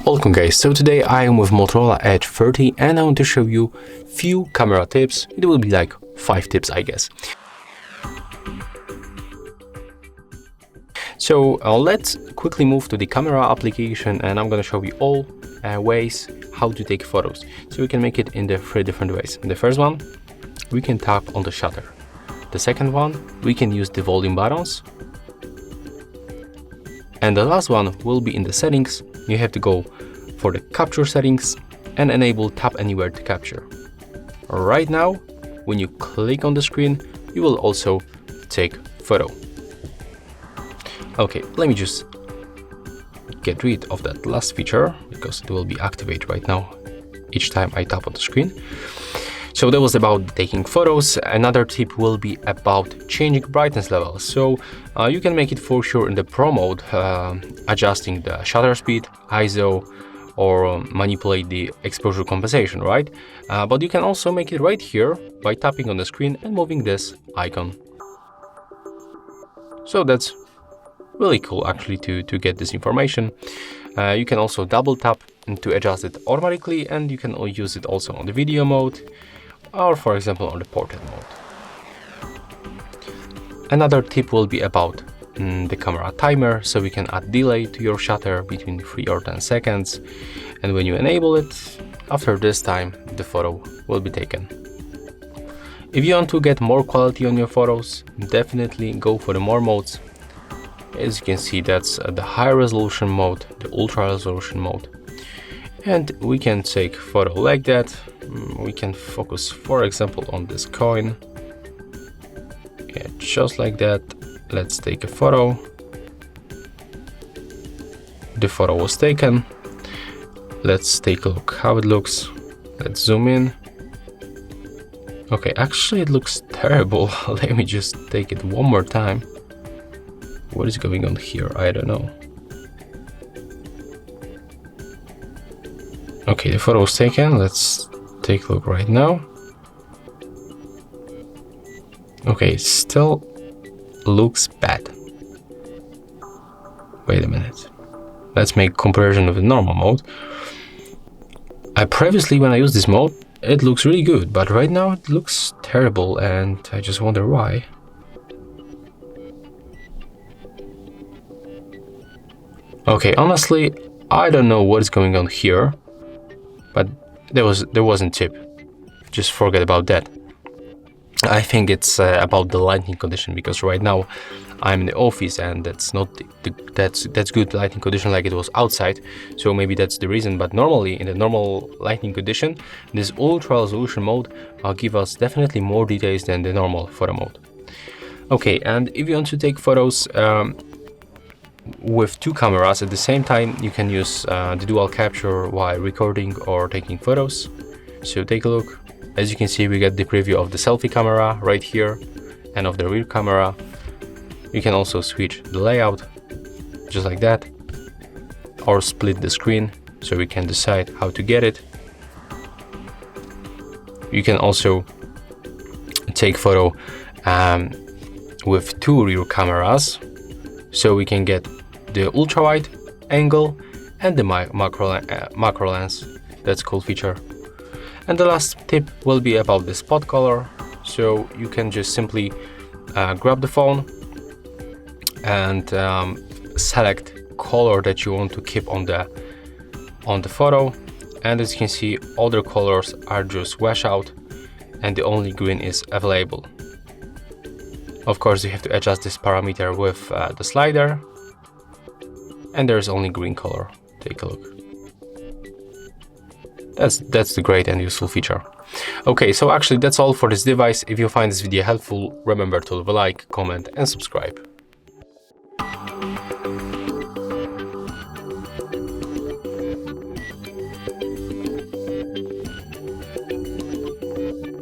Welcome guys, so today I am with Motorola Edge 30 and I want to show you few camera tips. It will be like 5 tips I guess. So let's quickly move to the camera application and I'm gonna show you all ways how to take photos. So we can make it in the 3 different ways. The first one, we can tap on the shutter. The second one, we can use the volume buttons. And the last one will be in the settings. You have to go for the capture settings and enable tap anywhere to capture. Right now, when you click on the screen, you will also take photo. Okay, let me just get rid of that last feature because it will be activated right now each time I tap on the screen. So that was about taking photos. Another tip will be about changing brightness levels. So you can make it for sure in the Pro mode, adjusting the shutter speed, ISO, or manipulate the exposure compensation, right? But you can also make it right here by tapping on the screen and moving this icon. So that's really cool actually to get this information. You can also double tap to adjust it automatically, and you can use it also on the video mode, or for example on the portrait mode. Another tip will be about the camera timer, so we can add delay to your shutter between 3 or 10 seconds, and when you enable it, after this time the photo will be taken. If you want to get more quality on your photos, definitely go for the more modes. As you can see, that's the high resolution mode, the ultra resolution mode, and we can take photo like that. We can focus for example on this coin, yeah, just like that. Let's take a photo. The photo was taken. Let's take a look how it looks. Let's zoom in. Okay, actually it looks terrible. Let me just take it one more time. What is going on here? I don't know. Okay, the photo was taken. Let's take a look right now. Okay, still looks bad. Wait a minute. Let's make comparison with the normal mode. Previously when I used this mode, it looks really good, but right now it looks terrible and I just wonder why. Okay, honestly, I don't know what is going on here, but there wasn't tip. Just forget about that. I think it's about the lighting condition, because right now I'm in the office and that's not that's good lighting condition like it was outside, so maybe that's the reason. But normally in the normal lighting condition, this ultra resolution mode give us definitely more details than the normal photo mode. Okay, and if you want to take photos with 2 cameras at the same time, you can use the dual capture while recording or taking photos. So take a look. As you can see, we get the preview of the selfie camera right here and of the rear camera. You can also switch the layout just like that, or split the screen so we can decide how to get it. You can also take photo with 2 rear cameras, so we can get the ultra wide angle and the macro lens. That's a cool feature. And the last tip will be about the spot color. So you can just simply grab the phone and select color that you want to keep on the photo, and as you can see, other colors are just wash out and the only green is available. Of course, you have to adjust this parameter with the slider, and there's only green color. Take a look. That's the great and useful feature. Okay, so actually that's all for this device. If you find this video helpful, remember to leave a like, comment and subscribe.